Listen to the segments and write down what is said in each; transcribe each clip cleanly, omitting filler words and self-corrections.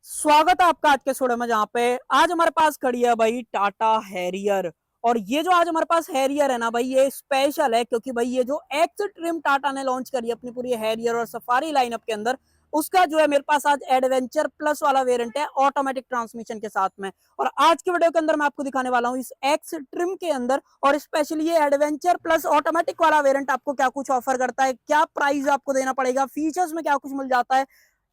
स्वागत है आपका आज के शो में। जहाँ पे आज हमारे पास खड़ी है भाई टाटा हैरियर। और ये जो आज हमारे पास हैरियर है ना भाई, ये स्पेशल है क्योंकि भाई ये जो एक्स ट्रिम टाटा ने लॉन्च करी है अपनी पूरी हैरियर और सफारी लाइनअप के अंदर, उसका जो है मेरे पास आज एडवेंचर प्लस वाला वेरिएंट है ऑटोमेटिक ट्रांसमिशन के साथ में। और आज के वीडियो के अंदर मैं आपको दिखाने वाला हूँ इस एक्स ट्रिम के अंदर, और स्पेशली ये एडवेंचर प्लस ऑटोमेटिक वाला वेरिएंट आपको क्या कुछ ऑफर करता है, क्या प्राइस आपको देना पड़ेगा, फीचर्स में क्या कुछ मिल जाता है।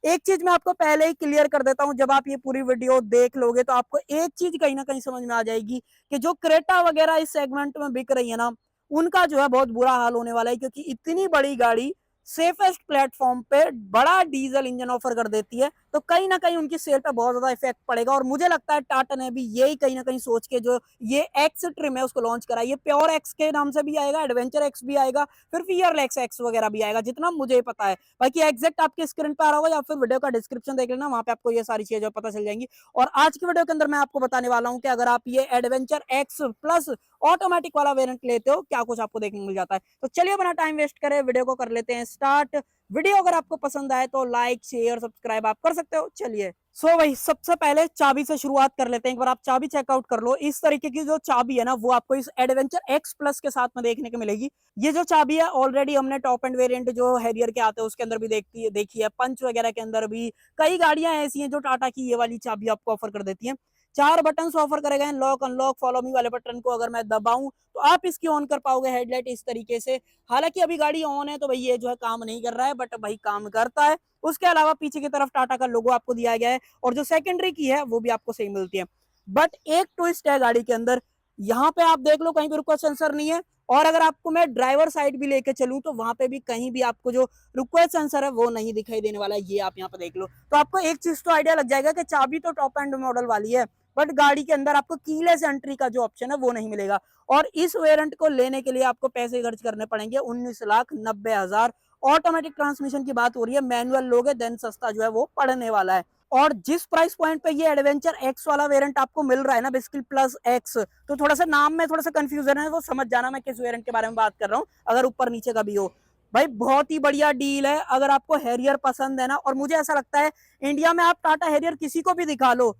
एक चीज मैं आपको पहले ही क्लियर कर देता हूं, जब आप ये पूरी वीडियो देख लोगे तो आपको एक चीज कहीं ना कहीं समझ में आ जाएगी कि जो क्रेटा वगैरह इस सेगमेंट में बिक रही है ना, उनका जो है बहुत बुरा हाल होने वाला है, क्योंकि इतनी बड़ी गाड़ी सेफेस्ट प्लेटफॉर्म पे बड़ा डीजल इंजन ऑफर कर देती है, तो कहीं ना कहीं उनकी सेल पे बहुत ज्यादा इफेक्ट पड़ेगा। और मुझे लगता है टाटा ने भी यही कहीं ना कहीं सोच के जो ये एक्स ट्रिम है उसको लॉन्च करा। ये प्योर एक्स के नाम से भी आएगा, एडवेंचर एक्स भी आएगा, फिर फियरलेस एक्स वगैरह भी आएगा, जितना मुझे पता है। बाकी एग्जैक्ट आपके स्क्रीन पे आ रहा होगा या फिर वीडियो का डिस्क्रिप्शन देख लेना, वहां पे आपको ये सारी चीजें पता चल जाएंगी। और आज की वीडियो के अंदर मैं आपको बताने वाला हूं कि अगर आप ये एडवेंचर एक्स प्लस ऑटोमेटिक वाला वेरिएंट लेते हो, क्या कुछ आपको देखने को मिल जाता है। तो चलिए बिना टाइम वेस्ट करे वीडियो को कर लेते हैं स्टार्ट। वीडियो अगर आपको पसंद आए तो लाइक शेयर सब्सक्राइब आप कर सकते हो। चलिए भाई सबसे पहले चाबी से शुरुआत कर लेते हैं। एक बार आप चाबी चेकआउट कर लो। इस तरीके की जो चाबी है ना, वो आपको इस एडवेंचर एक्स प्लस के साथ में देखने को मिलेगी। ये जो चाबी है ऑलरेडी हमने टॉप एंड वेरिएंट जो हैरियर के आते हैं उसके अंदर भी देखी है, पंच वगैरह के अंदर भी कई गाड़ियां ऐसी हैं जो टाटा की ये वाली चाबी आपको ऑफर कर देती है। चार बटन ऑफर करे गए, लॉक अनलॉक फॉलो मी वाले बटन को अगर मैं दबाऊं तो आप इसकी ऑन कर पाओगे हेडलाइट इस तरीके से। हालांकि अभी गाड़ी ऑन है तो भाई ये जो है काम नहीं कर रहा है, बट भाई काम करता है। उसके अलावा पीछे की तरफ टाटा का लोगो आपको दिया गया है, और जो सेकेंडरी की है वो भी आपको सही मिलती है। बट एक ट्विस्ट है गाड़ी के अंदर, यहाँ पे आप देख लो कहीं पे रुको सेंसर नहीं है। और अगर आपको मैं ड्राइवर साइड भी लेके चलूं तो वहां पे भी कहीं भी आपको जो रिक्वेस्ट सेंसर है वो नहीं दिखाई देने वाला है। ये आप यहाँ पे देख लो तो आपको एक चीज तो आइडिया लग जाएगा कि चाबी तो टॉप एंड मॉडल वाली है, बट गाड़ी के अंदर आपको कीलेस एंट्री का जो ऑप्शन है वो नहीं मिलेगा। और इस वेरिएंट को लेने के लिए आपको पैसे खर्च करने पड़ेंगे 19,90,000। ऑटोमेटिक ट्रांसमिशन की बात हो रही है, मैनुअल लोगे देन सस्ता जो है वो पड़ने वाला है। और जिस प्राइस पॉइंट पे ये एडवेंचर एक्स वाला वेरिएंट आपको मिल रहा है ना, बेसिकली प्लस एक्स, तो थोड़ा सा नाम में थोड़ा सा कंफ्यूजन है, वो समझ जाना मैं किस वेरिएंट के बारे में बात कर रहा हूँ, अगर ऊपर नीचे का भी हो। भाई बहुत ही बढ़िया डील है अगर आपको हैरियर पसंद है ना। और मुझे ऐसा लगता है इंडिया में आप टाटा हैरियर किसी को भी दिखा लो,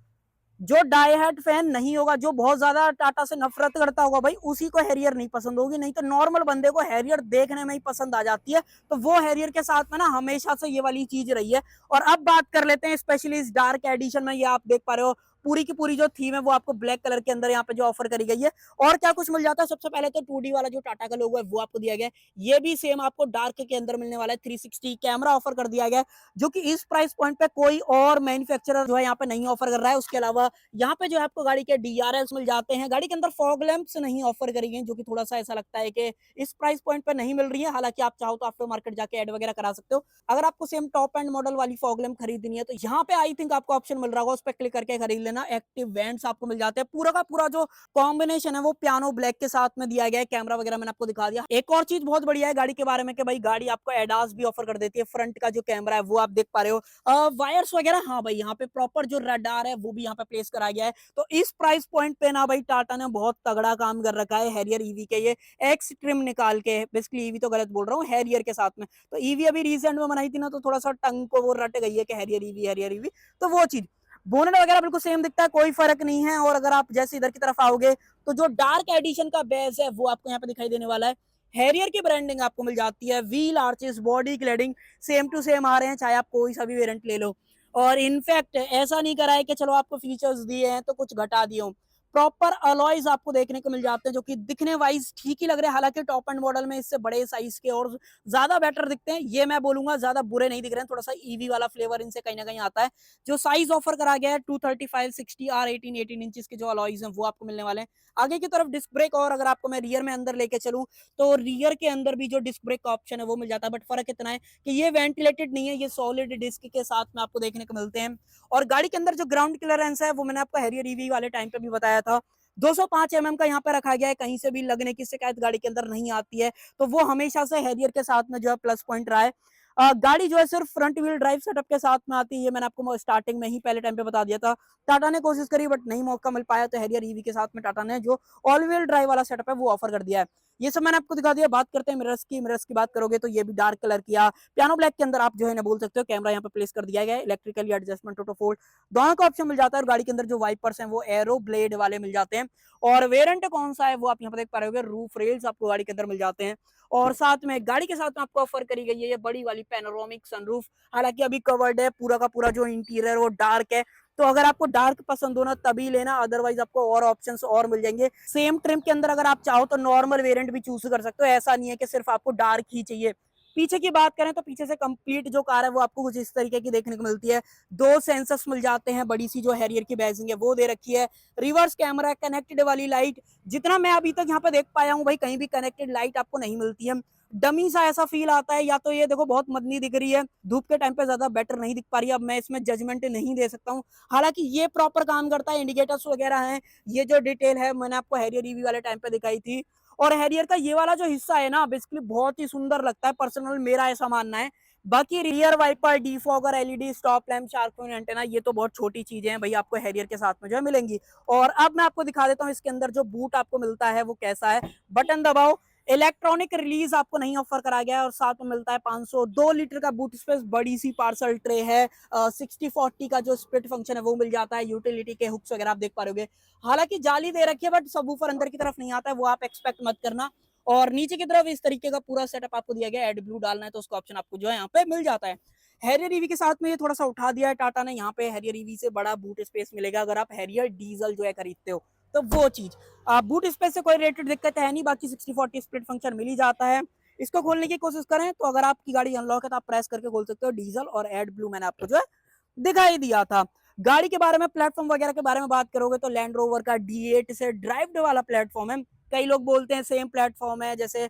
जो डाई हार्ड फैन नहीं होगा, जो बहुत ज्यादा टाटा से नफरत करता होगा, भाई उसी को हैरियर नहीं पसंद होगी। नहीं तो नॉर्मल बंदे को हैरियर देखने में ही पसंद आ जाती है। तो वो हैरियर के साथ में ना हमेशा से ये वाली चीज रही है। और अब बात कर लेते हैं स्पेशली इस डार्क एडिशन में। ये आप देख पा रहे हो पूरी की पूरी जो थीम है वो आपको ब्लैक कलर के अंदर यहाँ पे जो ऑफर करी गई है। और क्या कुछ मिल जाता है, सबसे पहले तो 2D वाला जो टाटा का लोगो है वो आपको दिया गया है। ये भी सेम आपको डार्क के अंदर मिलने वाला है। 360 कैमरा ऑफर कर दिया गया है, जो कि इस प्राइस पॉइंट पे कोई और मैन्युफैक्चरर जो है यहाँ पे नहीं ऑफर कर रहा है। उसके अलावा यहाँ पे जो है आपको गाड़ी के डीआरएल्स मिल जाते हैं। गाड़ी के अंदर फॉग लैंप्स नहीं ऑफर करी गई, जो कि थोड़ा सा ऐसा लगता है कि इस प्राइस पॉइंट पे नहीं मिल रही है। हालांकि आप चाहो तो आफ्टर मार्केट जाके ऐड वगैरह करा सकते हो। अगर आपको सेम टॉप एंड मॉडल वाली फॉग लैंप खरीदनी है तो यहाँ पे आई थिंक आपको ऑप्शन मिल रहा होगा, उस पर क्लिक करके खरीद लेना। एक्टिव वेंट्स आपको मिल जाते हैं। पूरा का पूरा जो कॉम्बिनेशन है वो पियानो ब्लैक के साथ में दिया गया है। कैमरा वगैरह मैंने आपको दिखा दिया। एक और चीज बहुत बढ़िया है गाड़ी के बारे में कि भाई गाड़ी आपको एडास भी ऑफर कर देती है। फ्रंट का जो कैमरा है वो आप देख पा रहे हो, वायर्स वगैरह, हाँ भाई यहाँ पे प्रॉपर जो रडार है वो भी यहाँ पे प्लेस करा गया है। तो इस प्राइस पॉइंट पे ना भाई टाटा ने बहुत तगड़ा काम कर रखा है हैरियर ईवी के ये एक्स ट्रिम निकाल के। बेसिकली ईवी तो गलत बोल रहा हूँ, हैरियर के साथ में। तो ईवी अभी रिसेंट में बनाई थी ना, तो थोड़ा सा टंग को वो रट गई है कि हैरियर ईवी हैरियर ईवी, तो वो चीज। बोनेट वगैरह बिल्कुल सेम दिखता है, कोई फर्क नहीं है। और अगर आप जैसे इधर की तरफ आओगे तो जो डार्क एडिशन का बेस है वो आपको यहाँ पे दिखाई देने वाला है। हैरियर की ब्रांडिंग आपको मिल जाती है। Wheel arches body cladding same to same आ रहे हैं, चाहे आप कोई सा भी वेरिएंट ले लो। और इनफैक्ट ऐसा नहीं करा है कि चलो आपको फीचर्स दिए हैं तो कुछ घटा दिए हो। प्रॉपर अलॉयज आपको देखने को मिल जाते हैं, जो कि दिखने वाइज ठीक ही लग रहे हैं। हालांकि टॉप एंड मॉडल में इससे बड़े साइज के और ज्यादा बेटर दिखते हैं। ये मैं बोलूंगा ज्यादा बुरे नहीं दिख रहे हैं, थोड़ा सा ईवी वाला फ्लेवर इनसे कहीं ना कहीं आता है। जो साइज ऑफर करा गया है 235/60 R18 इंचेस के जो अलॉयज हैं वो आपको मिलने वाले हैं। आगे की तरफ डिस्क ब्रेक, और अगर आपको मैं रियर में अंदर लेके चलूं तो रियर के अंदर भी जो डिस्क ब्रेक का ऑप्शन है वो मिल जाता है। बट फर्क इतना है कि ये वेंटिलेटेड नहीं है, ये सॉलिड डिस्क के साथ में आपको देखने को मिलते हैं। और गाड़ी के अंदर जो ग्राउंड क्लियरेंस है वो मैंने आपको हैरियर ईवी वाले टाइम पे भी बताया था, 205 mm का यहाँ पे रखा गया है। कहीं से भी लगने की शिकायत गाड़ी के अंदर नहीं आती है। तो वो हमेशा से हैरियर के साथ में जो है प्लस पॉइंट रहा है। गाड़ी जो है सिर्फ फ्रंट व्हील ड्राइव सेटअप के साथ में आती है, ये मैंने आपको स्टार्टिंग में ही पहले टाइम पे बता दिया था। टाटा ने कोशिश करी बट नहीं मौका मिल पाया, तो हैरियर ईवी के साथ में टाटा ने जो ऑल व्हील ड्राइव वाला सेटअप है वो ऑफर कर दिया है। ये सब मैंने आपको दिखा दिया। बात करते हैं मिरर्स की बात करोगे तो ये भी डार्क कलर किया, पियानो ब्लैक के अंदर आप जो है ना बोल सकते हो। कैमरा यहाँ पे प्लेस कर दिया गया है, इलेक्ट्रिकली एडजस्टमेंट ऑटो फोल्ड दोनों का ऑप्शन मिल जाता है। और गाड़ी के अंदर जो वाइपर्स हैं वो एरो ब्लेड वाले मिल जाते हैं। और वेरिएंट कौन सा है वो आप यहाँ पे देख पा रहे हो, रूफ रेल्स आपको गाड़ी के अंदर मिल जाते हैं। और साथ में गाड़ी के साथ में आपको ऑफर करी गई है ये बड़ी वाली पैनोरामिक सनरूफ। हालांकि अभी कवर्ड है, पूरा का पूरा जो इंटीरियर वो डार्क है, तो अगर आपको डार्क पसंद हो ना तभी लेना, अदरवाइज आपको और ऑप्शंस और मिल जाएंगे। सेम ट्रिम के अंदर अगर आप चाहो तो नॉर्मल वेरिएंट भी चूज कर सकते हो, ऐसा नहीं है कि सिर्फ आपको डार्क ही चाहिए। पीछे की बात करें तो पीछे से कंप्लीट जो कार है वो आपको कुछ इस तरीके की देखने को मिलती है। दो सेंसर्स मिल जाते हैं, बड़ी सी जो हैरियर की बैजिंग है वो दे रखी है। रिवर्स कैमरा, कनेक्टेड वाली लाइट, जितना मैं अभी तक यहाँ पे देख पाया हूँ भाई कहीं भी कनेक्टेड लाइट आपको नहीं मिलती है। डमी सा ऐसा फील आता है, या तो ये देखो बहुत मदनी दिख रही है, धूप के टाइम पे ज्यादा बेटर नहीं दिख पा रही है। अब मैं इसमें जजमेंट नहीं दे सकता हूँ, हालांकि ये प्रॉपर काम करता है। इंडिकेटर्स वगैरह हैं, ये जो डिटेल है मैंने आपको हैरियर ईवी वाले टाइम पे दिखाई थी। और हैरियर का ये वाला जो हिस्सा है ना बेसिकली बहुत ही सुंदर लगता है, पर्सनल मेरा ऐसा मानना है। बाकी rear wiper, defogger, LED stop lamp, shark fin antenna, ये तो बहुत छोटी चीजें हैं भाई, आपको हैरियर के साथ में जो है मिलेंगी। और अब मैं आपको दिखा देता हूँ इसके अंदर जो बूट आपको मिलता है वो कैसा है। बटन दबाओ, इलेक्ट्रॉनिक रिलीज आपको नहीं ऑफर करा गया है। और साथ में मिलता है 502 लीटर का बूट स्पेस, बड़ी सी पार्सल ट्रे है। 60-40 का जो स्प्लिट फंक्शन है वो मिल जाता है। यूटिलिटी के हुक्स वगैरह आप देख पा रहे, हालांकि जाली दे रखी है बट सबवूफर अंदर की तरफ नहीं आता है, वो आप एक्सपेक्ट मत करना। और नीचे की तरफ इस तरीके का पूरा सेटअप आपको दिया गया है। एड ब्लू डालना है तो उसका ऑप्शन आपको जो है यहाँ पे मिल जाता है। हैरियर ईवी के साथ में ये थोड़ा सा उठा दिया है टाटा ने, यहाँ पे हैरियर ईवी से बड़ा बूट स्पेस मिलेगा अगर आप हैरियर डीजल जो है खरीदते हो तो वो चीज। बूट स्पेस से कोई रिलेटेड दिक्कत है नहीं, बाकी 60-40 स्प्लिट फंक्शन मिल ही जाता है। इसको खोलने की कोशिश करें तो अगर आपकी गाड़ी अनलॉक है तो आप प्रेस करके खोल सकते हो डीजल। और एड ब्लू मैंने आपको जो है दिखाई दिया था। गाड़ी के बारे में, प्लेटफॉर्म वगैरह के बारे में बात करोगे तो लैंड रोवर का D8 से ड्राइव्ड वाला प्लेटफॉर्म है। कई लोग बोलते हैं सेम प्लेटफॉर्म है, जैसे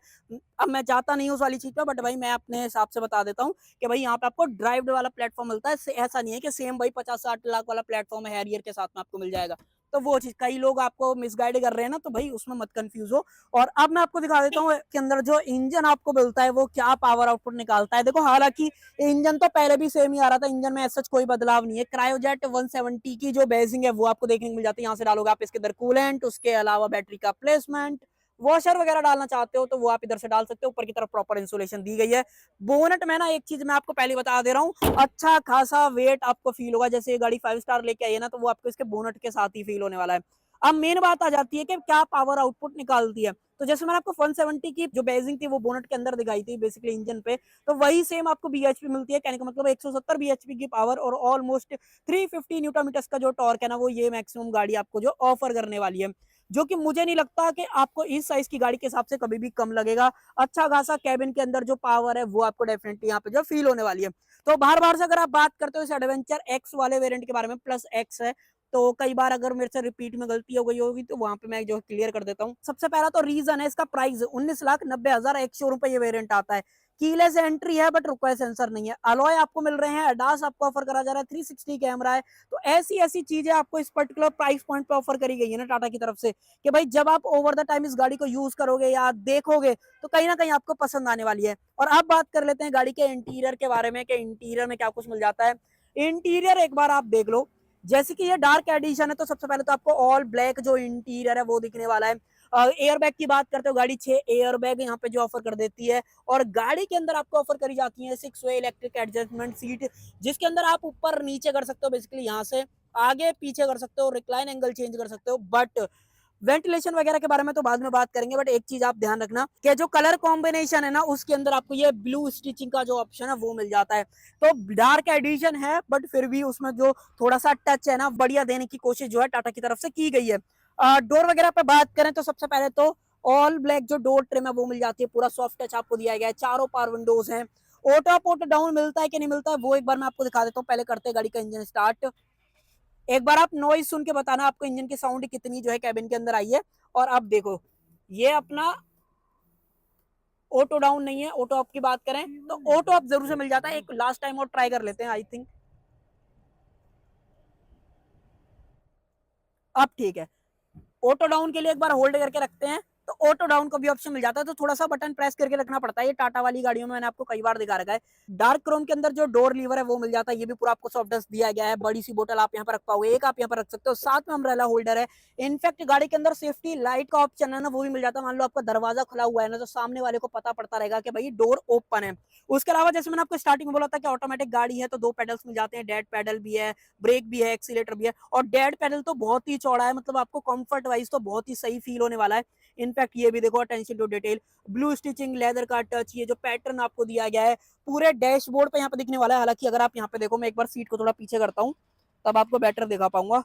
अब मैं चाहता नहीं उस वाली चीज पे, बट भाई मैं अपने हिसाब से बता देता हूँ कि भाई यहाँ पे आपको ड्राइव्ड वाला प्लेटफॉर्म मिलता है। ऐसा नहीं है कि सेम भाई 50-60 लाख वाला प्लेटफॉर्म है हैरियर के साथ में आपको मिल जाएगा। तो वो चीज कई लोग आपको मिसगाइड कर रहे हैं ना, तो भाई उसमें मत कंफ्यूज हो। और अब मैं आपको दिखा देता हूँ के अंदर जो इंजन आपको मिलता है वो क्या पावर आउटपुट निकालता है। देखो हालांकि इंजन तो पहले भी सेम ही आ रहा था, इंजन में ऐसा कोई बदलाव नहीं है। क्रायोजेट 170 की जो बेसिंग है वो आपको देखने को मिल जाती है। यहाँ से डालोगे आप इसके अंदर कूलेंट, उसके अलावा बैटरी का प्लेसमेंट, वॉशर वगैरह डालना चाहते हो तो वो आप इधर से डाल सकते हो। ऊपर की तरफ प्रॉपर इंसुलेशन दी गई है। बोनट में ना एक चीज मैं आपको पहले बता दे रहा हूँ, अच्छा खासा वेट आपको फील होगा। जैसे ये गाड़ी 5 स्टार लेके आई है ना, तो वो आपको इसके बोनट के साथ ही फील होने वाला है। अब मेन बात आ जाती है कि क्या पावर आउटपुट निकालती है। तो जैसे मैंने आपको 170 की जो बेसिंग थी वो बोनट के अंदर दिखाई थी बेसिकली इंजन पे, तो वही सेम आपको बीएचपी मिलती है। कहने का मतलब 170 बीएचपी की पावर और ऑलमोस्ट 350 न्यूटन मीटर्स का जो टॉर्क है ना, वो ये मैक्सिमम गाड़ी आपको जो ऑफर करने वाली है, जो कि मुझे नहीं लगता कि आपको इस साइज की गाड़ी के हिसाब से कभी भी कम लगेगा। अच्छा खासा कैबिन के अंदर जो पावर है वो आपको डेफिनेटली यहाँ पे जो फील होने वाली है। तो बार बार से अगर आप बात करते हो इस एडवेंचर एक्स वाले वेरिएंट के बारे में, प्लस एक्स है, तो कई बार अगर मेरे से रिपीट में गलती हो गई होगी तो वहां पे मैं जो क्लियर कर देता हूँ। सबसे पहला तो रीजन है इसका प्राइस, 19,90,000 एक शोरूम पे ये वेरिएंट आता है। कीलेस एंट्री है बट रुको सेंसर नहीं है। अलॉय आपको मिल रहे हैं, अडास आपको ऑफर करा जा रहा है, 360 कैमरा है। तो ऐसी ऐसी चीजें आपको इस पर्टिकुलर प्राइस पॉइंट पे ऑफर करी गई है ना टाटा की तरफ से, कि भाई जब आप ओवर द टाइम इस गाड़ी को यूज करोगे या देखोगे तो कहीं ना कहीं आपको पसंद आने वाली है। और अब बात कर लेते हैं गाड़ी के इंटीरियर के बारे में कि इंटीरियर में क्या कुछ मिल जाता है। इंटीरियर एक बार आप देख लो, जैसे कि ये डार्क एडिशन है तो सबसे पहले तो आपको ऑल ब्लैक जो इंटीरियर है वो दिखने वाला है। एयर बैग की बात करते हो, गाड़ी 6 एयर बैग यहाँ पे जो ऑफर कर देती है। और गाड़ी के अंदर आपको ऑफर करी जाती है 6 वे इलेक्ट्रिक एडजस्टमेंट सीट, जिसके अंदर आप ऊपर नीचे कर सकते हो, बेसिकली यहाँ से आगे पीछे कर सकते हो, रिक्लाइन एंगल चेंज कर सकते हो। बट वेंटिलेशन वगैरह के बारे में तो बाद में बात करेंगे, बट एक चीज आप ध्यान रखना कि जो कलर कॉम्बिनेशन है ना उसके अंदर आपको ये ब्लू स्टिचिंग का जो ऑप्शन है वो मिल जाता है। तो डार्क एडिशन है बट फिर भी उसमें जो थोड़ा सा टच है ना बढ़िया देने की कोशिश जो है टाटा की तरफ से की गई है। डोर वगैरह पे बात करें तो सबसे पहले तो ऑल ब्लैक जो डोर ट्रिम है वो मिल जाती है, पूरा सॉफ्ट टच आपको दिया गया है। चारों पावर विंडोज हैं। ऑटो अप ऑटो डाउन मिलता है कि नहीं मिलता है वो एक बार मैं आपको दिखा देता हूँ। पहले करते हैं गाड़ी का इंजन स्टार्ट। एक बार आप नॉइज सुन के बताना आपको इंजन की साउंड कितनी जो है कैबिन के अंदर आई है। और अब देखो ये अपना ऑटो डाउन नहीं है, ऑटो अप की बात करें तो ऑटो अप जरूर से मिल जाता है। एक लास्ट टाइम और ट्राई कर लेते हैं, आई थिंक अब ठीक है। ऑटो डाउन के लिए एक बार होल्ड करके रखते हैं। तो ऑटो डाउन का भी ऑप्शन मिल जाता है, तो थोड़ा सा बटन प्रेस करके रखना पड़ता है। ये टाटा वाली गाड़ियों में मैंने आपको कई बार दिखा रखा है। डार्क क्रोम के अंदर जो डोर लीवर है वो मिल जाता है, ये भी पूरा आपको सॉफ्ट टच दिया गया है। बड़ी सी बोतल आप यहाँ पर रख पाओगे, एक आप यहाँ पर रख सकते हो, साथ में अम्ब्रेला होल्डर है। इनफैक्ट गाड़ी के अंदर सेफ्टी लाइट का ऑप्शन है ना, वो भी मिल जाता है। मान लो आपका दरवाजा खुला हुआ है ना, तो सामने वाले को पता पड़ता रहेगा कि भाई डोर ओपन है। उसके अलावा जैसे मैंने आपको स्टार्टिंग में बोला था कि ऑटोमेटिक गाड़ी है, तो 2 पेडल्स मिल जाते हैं, डेड पेडल भी है, ब्रेक भी है, एक्सीलेटर भी है। और डेड पेडल तो बहुत ही चौड़ा है, मतलब आपको कंफर्ट वाइज तो बहुत ही सही फील होने वाला है। इनफैक्ट ये भी देखो, attention to detail, blue stitching, leather का टच, ये जो पैटर्न आपको दिया गया है पूरे डैशबोर्ड पे यहाँ पे दिखने वाला है। हालांकि अगर आप यहाँ पे देखो, मैं एक बार सीट को थोड़ा पीछे करता हूँ तब आपको बेटर दिखा पाऊंगा।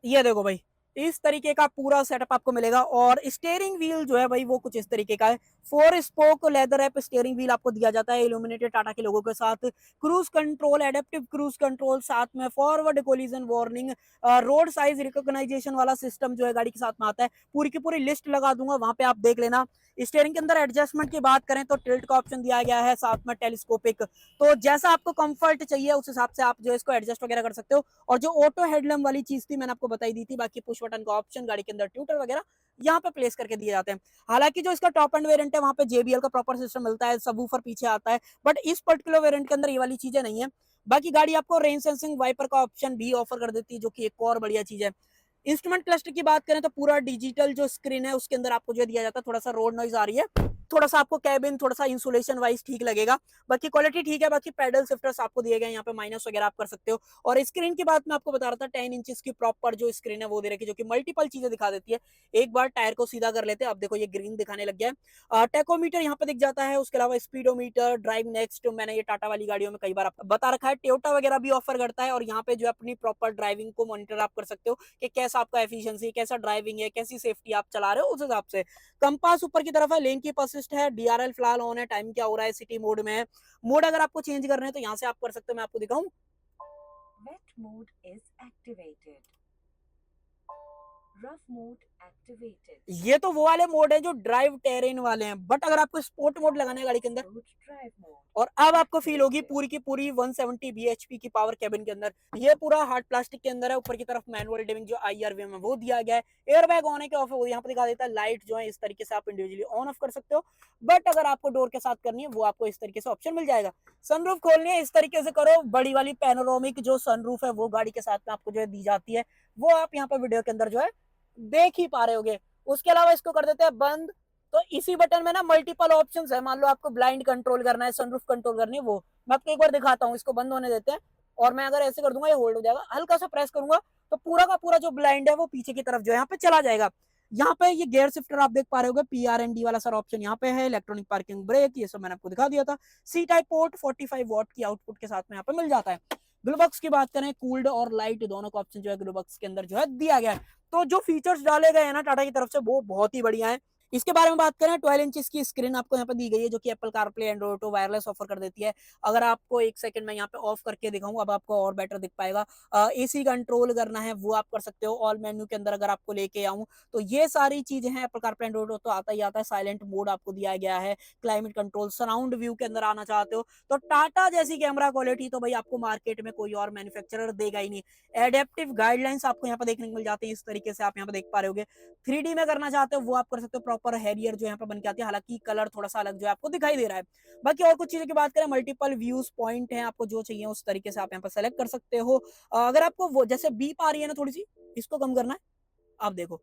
ये देखो भाई, इस तरीके का पूरा सेटअप आपको मिलेगा। और स्टीयरिंग व्हील जो है भाई वो कुछ इस तरीके का है। 4 spoke leather wrap steering wheel आपको दिया जाता है इल्यूमिनेटेड टाटा के लोगों के साथ। Cruise control, adaptive cruise control, साथ में फॉरवर्ड कोलिजन वार्निंग, रोड साइज रिकॉग्नाइजेशन वाला सिस्टम जो है गाड़ी के साथ में आता है। पूरी की पूरी लिस्ट लगा दूंगा, वहां पे आप देख लेना। स्टीयरिंग के अंदर एडजस्टमेंट की बात करें तो टिल्ट का ऑप्शन दिया गया है, साथ में टेलीस्कोपिक। तो जैसा आपको कंफर्ट चाहिए उस हिसाब से आप जो इसको एडजस्ट वगैरह कर सकते हो। और जो ऑटो हेडलैम्प वाली चीज थी मैंने आपको बताई दी थी, बाकी पुश बटन का ऑप्शन गाड़ी के अंदर ट्यूटर वगैरह यहाँ पे प्लेस करके दिए जाते हैं। हालांकि जो इसका टॉप एंड वेरिएंट है वहां पे JBL का प्रॉपर सिस्टम मिलता है, सबवूफर पीछे आता है, बट इस पर्टिकुलर वेरिएंट के अंदर ये वाली चीजें नहीं है। बाकी गाड़ी आपको रेन सेंसिंग वाइपर का ऑप्शन भी ऑफर कर देती है, जो कि एक और बढ़िया चीज है। इंस्ट्रूमेंट क्लस्टर की बात करें तो पूरा डिजिटल जो स्क्रीन है उसके अंदर आपको जो दिया जाता है। थोड़ा सा रोड नॉइज आ रही है, थोड़ा सा आपको कैबिन थोड़ा सा इंसुलेशन वाइज ठीक लगेगा, बाकी क्वालिटी ठीक है। बाकी पैडल शिफ्टर्स आपको दिए गए, यहाँ पे माइनस वगैरह आप कर सकते हो। और स्क्रीन की बात मैं आपको बता रहा था, 10 इंचेस की प्रॉपर जो स्क्रीन है वो दे रखी है, जो कि मल्टीपल चीजें दिखा देती है। एक बार टायर को सीधा कर लेते हैं, अब देखो ये ग्रीन दिखाने लग गया है। टेकोमीटर यहाँ पे दिख जाता है, उसके अलावा स्पीडोमीटर, ड्राइव नेक्स्ट, मैंने ये टाटा वाली गाड़ियों में कई बार बता रखा है। टोयोटा वगैरह भी ऑफर करता है, और यहाँ पे जो अपनी प्रॉपर ड्राइविंग को मॉनिटर आप कर सकते हो कि कैसा आपका एफिशिएंसी, कैसा ड्राइविंग है, कैसी सेफ्टी आप चला रहे हो, उस हिसाब से। कंपास ऊपर की तरफ है, लेन की असिस्ट है, DRL फिलहाल ऑन है, टाइम क्या हो रहा है, सिटी मोड में है। मोड अगर आपको चेंज करना है तो यहाँ से आप कर सकते हो, मैं आपको दिखाऊं। Wet mode is activated, rough mode activated. ये तो वो वाले मोड है जो ड्राइव टेरेन वाले हैं, बट अगर आपको स्पोर्ट मोड लगाना है गाड़ी के अंदर, ड्राइव मोड, और अब आपको फील होगी पूरी की पूरी 170 bhp की पावर कैबिन के अंदर। ये पूरा हार्ड प्लास्टिक के अंदर है, ऊपर की तरफ मैनुअल डिमिंग जो IRV में वो दिया गया है। एयरबैग ऑन है क्या ऑफ है वो यहाँ पे दिखा देता है। लाइट जो है इस तरीके से आप इंडिविजुअली ऑन ऑफ कर सकते हो, बट अगर आपको डोर के साथ करनी है वो आपको इस तरीके से ऑप्शन मिल जाएगा। सनरूफ खोलनी है इस तरीके से करो, बड़ी वाली पैनोरामिक जो सनरूफ है वो गाड़ी के साथ में आपको जो है दी जाती है, वो आप यहाँ पे वीडियो के अंदर जो है देख ही पा रहे होगे। उसके अलावा इसको कर देते हैं बंद। तो इसी बटन में ना मल्टीपल ऑप्शंस है, मान लो आपको ब्लाइंड कंट्रोल करना है, सनरूफ कंट्रोल करनी है, वो मैं आपको एक बार दिखाता हूँ। इसको बंद होने देते हैं, और मैं अगर ऐसे कर दूंगा ये होल्ड हो जाएगा, हल्का सा प्रेस करूंगा तो पूरा का पूरा जो ब्लाइंड है वो पीछे की तरफ जो है यहाँ पे चला जाएगा। यहाँ पे ये गियर शिफ्टर आप देख पा रहे होगे, PRND वाला सर ऑप्शन यहाँ पे है, इलेक्ट्रॉनिक पार्किंग ब्रेक, ये सब मैंने आपको दिखा दिया था। सी टाइप पोर्ट 45 वॉट की आउटपुट के साथ में यहाँ पे मिल जाता है। ग्लोबक्स की बात करें, कूल्ड और लाइट दोनों का ऑप्शन जो है ग्लोबक्स के अंदर जो है दिया गया है। तो जो फीचर्स डाले गए हैं ना टाटा की तरफ से वो बहुत ही बढ़िया है। इसके बारे में बात करें, 12 इंचेस की स्क्रीन आपको यहाँ पे दी गई है, जो कि Apple CarPlay, Android auto, wireless offer कर देती है। अगर आपको एक सेकंड में यहाँ पे ऑफ करके दिखाऊं, अब आपको और बेटर दिख पाएगा। AC कंट्रोल करना है वो आप कर सकते हो। ऑल मेन्यू के अंदर अगर आपको लेके आऊं तो ये सारी चीजें हैं, एप्पल कारप्ले, एंड्रॉइड ऑटो आता ही आता है। साइलेंट मोड आपको दिया गया है, क्लाइमेट कंट्रोल, सराउंड व्यू के अंदर आना चाहते हो तो टाटा जैसी कैमरा क्वालिटी तो भाई आपको मार्केट में कोई और मैन्युफैक्चरर देगा ही नहीं। एडेप्टिव गाइडलाइंस आपको यहाँ पे देखने को मिल जाती है, इस तरीके से आप यहाँ पे देख पा रहे होगे। 3D में करना चाहते हो वो आप कर सकते हो, प्रॉपर हैरियर जो यहाँ पे बन के आती है, हालांकि कलर थोड़ा सा अलग जो है आपको दिखाई दे रहा है। बाकी और कुछ चीजों की बात करें, मल्टीपल व्यूज पॉइंट है, आपको जो चाहिए उस तरीके से आप यहाँ पे सेलेक्ट कर सकते हो। अगर आपको वो जैसे बीप आ रही है ना थोड़ी सी, इसको कम करना है, आप देखो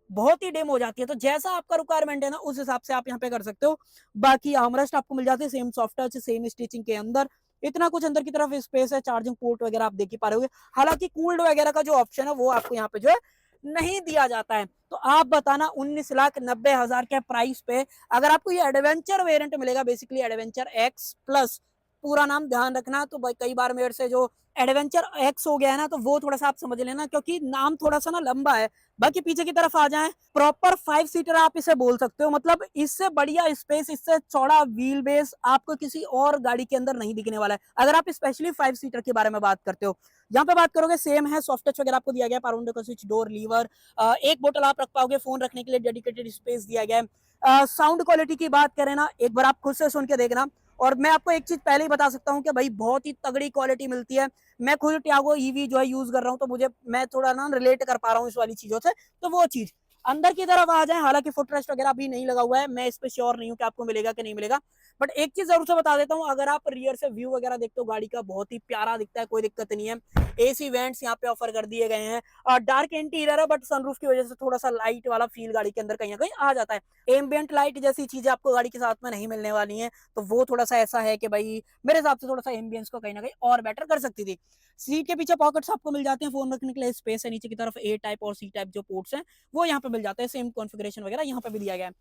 बहुत ही डिम हो जाती है, तो जैसा आपका रिक्वायरमेंट है ना उस हिसाब से आप यहाँ पे कर सकते हो। बाकी आर्मरेस्ट आपको मिल जाते हैं same soft touch, same stitching के अंदर। इतना कुछ अंदर की तरफ स्पेस है, चार्जिंग पोर्ट वगैरह आप देख ही पा रहे होगे। हालांकि कूल्ड वगैरह का जो ऑप्शन है वो आपको यहाँ पे जो है नहीं दिया जाता है। तो आप बताना 19,90,000 के प्राइस पे अगर आपको ये एडवेंचर वेरिएंट मिलेगा, बेसिकली एडवेंचर एक्स प्लस, पूरा नाम ध्यान रखना। तो भाई कई बार मेरे से जो एडवेंचर एक्स हो गया है ना, तो वो थोड़ा सा आप समझ लेना, क्योंकि नाम थोड़ा सा ना लंबा है। बाकी पीछे की तरफ आ जाएं, प्रॉपर 5 सीटर आप इसे बोल सकते हो, मतलब इससे बढ़िया स्पेस, इससे चौड़ा व्हील बेस आपको किसी और गाड़ी के अंदर नहीं दिखने वाला है, अगर आप स्पेशली 5 सीटर के बारे में बात करते हो। यहाँ पे बात करोगे सेम है, सॉफ्ट टच वगैरह आपको दिया गया, पावर विंडो का स्विच, डोर लीवर, एक बोतल आप रख पाओगे, फोन रखने के लिए डेडिकेटेड स्पेस दिया गया है। साउंड क्वालिटी की बात करें ना, एक बार आप खुद से सुन के देखना, और मैं आपको एक चीज पहले ही बता सकता हूँ कि भाई बहुत ही तगड़ी क्वालिटी मिलती है। मैं खुद टियागो ईवी जो है यूज कर रहा हूँ, तो मुझे मैं थोड़ा ना रिलेट कर पा रहा हूँ इस वाली चीजों से। तो वो चीज अंदर की तरफ आ जाए, हालांकि फुट रेस्ट वगैरह अभी नहीं लगा हुआ है, मैं इस पे श्योर नहीं हूँ कि आपको मिलेगा कि नहीं मिलेगा। बट एक चीज जरूर से बता देता हूँ, अगर आप रियर से व्यू वगैरह देखते हो गाड़ी का, बहुत ही प्यारा दिखता है, कोई दिक्कत नहीं है। एसी वेंट्स यहाँ पे ऑफर कर दिए गए हैं, और डार्क इंटीरियर है, बट सनरूफ की वजह से थोड़ा सा लाइट वाला फील गाड़ी के अंदर कहीं ना कहीं आ जाता है। एम्बियंट लाइट जैसी चीजें आपको गाड़ी के साथ में नहीं मिलने वाली हैं, तो वो थोड़ा सा ऐसा है कि भाई मेरे हिसाब से थोड़ा सा एम्बियंस को कहीं ना कहीं और बेटर कर सकती थी। सीट के पीछे पॉकेट्स आपको मिल जाते हैं, फोन रखने के लिए स्पेस है, नीचे की तरफ ए टाइप और सी टाइप जो पोर्ट्स हैं वो यहाँ पे मिल जाते हैं, सेम कॉन्फ़िगरेशन वगैरह यहाँ पे भी दिया गया है।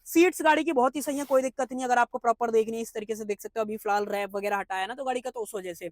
सीट्स गाड़ी की बहुत ही सही है, कोई दिक्कत नहीं। अगर आपको प्रॉपर देखनी है इस तरीके से देख सकते हो, अभी फिलहाल रैप वगैरह हटाया ना तो गाड़ी का, तो उस वजह से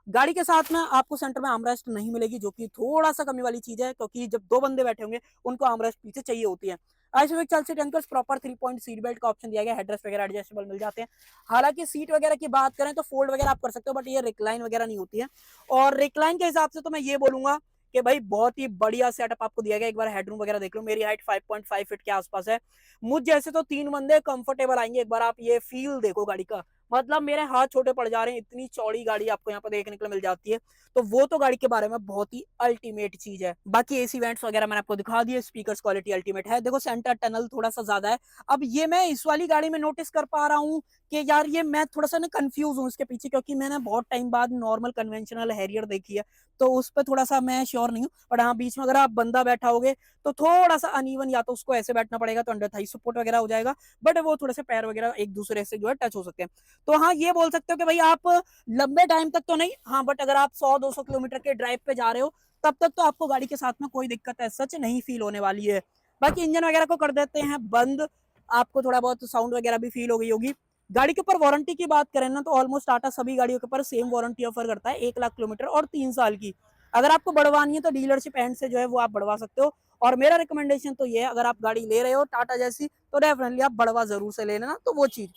गाड़ी के साथ में आपको सेंटर में आर्मरेस्ट नहीं मिलेगी, जो कि थोड़ा सा कमी वाली चीज है, क्योंकि जब दो बंदे बैठे होंगे उनको आर्मरेस्ट पीछे चाहिए होती है। Isometric child seat anchors, proper 3 point seat belt का ऑप्शन दिया गया, हेडरेस्ट वगैरह एडजस्टेबल मिल जाते हैं। हालांकि सीट वगैरह की बात करें तो फोल्ड वगैरह आप कर सकते हो, बट ये रिक्लाइन वगैरह नहीं होती है। और रिक्लाइन के हिसाब से तो मैं ये बोलूंगा कि भाई बहुत ही बढ़िया सेटअप आपको दिया गया। एक बार हेडरूम वगैरह देख लो, मेरी हाइट 5.5 फीट के आसपास है, मुझ जैसे तो 3 बंदे कंफर्टेबल आएंगे। एक बार आप ये फील देखो गाड़ी का, मतलब मेरे हाथ छोटे पड़ जा रहे हैं, इतनी चौड़ी गाड़ी आपको यहाँ पर देखने को मिल जाती है। तो वो तो गाड़ी के बारे में बहुत ही अल्टीमेट चीज है। बाकी एसी वेंट्स वगैरह मैंने आपको दिखा दिए, स्पीकर्स क्वालिटी अल्टीमेट है। देखो सेंटर टनल थोड़ा सा ज्यादा है। अब ये मैं इस वाली गाड़ी में नोटिस कर पा रहा हूँ कि यार ये मैं थोड़ा सा ना कंफ्यूज हूँ इसके पीछे, क्योंकि मैंने बहुत टाइम बाद नॉर्मल कन्वेंशनल हैरियर देखी है, तो उस पर थोड़ा सा मैं श्योर नहीं हूँ। बट हाँ, बीच में अगर आप बंदा बैठा होगे तो थोड़ा सा अनइवन, या तो उसको ऐसे बैठना पड़ेगा तो अंडर थाई सपोर्ट वगैरह हो जाएगा, बट वो थोड़े से पैर वगैरह एक दूसरे से जो है टच हो सकते हैं। तो हाँ, ये बोल सकते हो कि भाई आप लंबे टाइम तक तो नहीं, हाँ बट अगर आप 100-200 किलोमीटर के ड्राइव पे जा रहे हो तब तक तो आपको गाड़ी के साथ में कोई दिक्कत है सच नहीं फील होने वाली है। बाकी इंजन वगैरह को कर देते हैं बंद, आपको थोड़ा बहुत साउंड वगैरह भी फील हो गई होगी। गाड़ी के ऊपर वारंटी की बात करें ना, तो ऑलमोस्ट टाटा सभी गाड़ियों के ऊपर सेम वारंटी ऑफर करता है, 1 लाख किलोमीटर और 3 साल की। अगर आपको बढ़वानी है तो डीलरशिप एंड से जो है वो आप बढ़वा सकते हो। और मेरा रिकमेंडेशन तो ये है, अगर आप गाड़ी ले रहे हो टाटा जैसी, तो डेफिनेटली आप बढ़वा जरूर से ले लेना, तो वो चीज।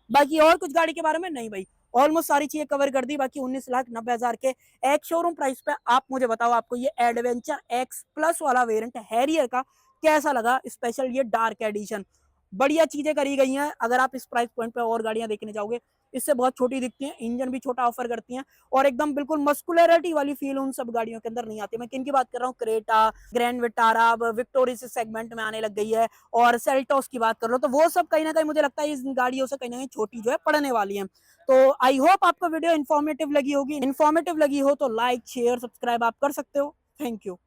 बाकी और कुछ गाड़ी के बारे में नहीं भाई, ऑलमोस्ट सारी चीजें कवर कर दी। बाकी 19,90,000 के एक शोरूम प्राइस पे आप मुझे बताओ, आपको ये एडवेंचर एक्स प्लस वाला वेरिएंट हैरियर का कैसा लगा, स्पेशल ये डार्क एडिशन। बढ़िया चीजें करी गई हैं। अगर आप इस प्राइस पॉइंट पे और गाड़ियां देखने जाओगे, इससे बहुत छोटी दिखती हैं, इंजन भी छोटा ऑफर करती हैं, और एकदम बिल्कुल मस्कुलरिटी वाली फील उन सब गाड़ियों के अंदर नहीं आती। मैं किन की बात कर रहा हूँ, क्रेटा, ग्रैंड विटारा अब विक्टोरिया सेगमेंट में आने लग गई है, और सेल्टोस की बात कर लो, तो वो सब कहीं ना कहीं मुझे लगता है इस गाड़ियों से कहीं ना कहीं छोटी जो है पड़ने वाली है। तो आई होप आपको वीडियो इन्फॉर्मेटिव लगी होगी। इन्फॉर्मेटिव लगी हो तो लाइक शेयर सब्सक्राइब आप कर सकते हो। Thank you.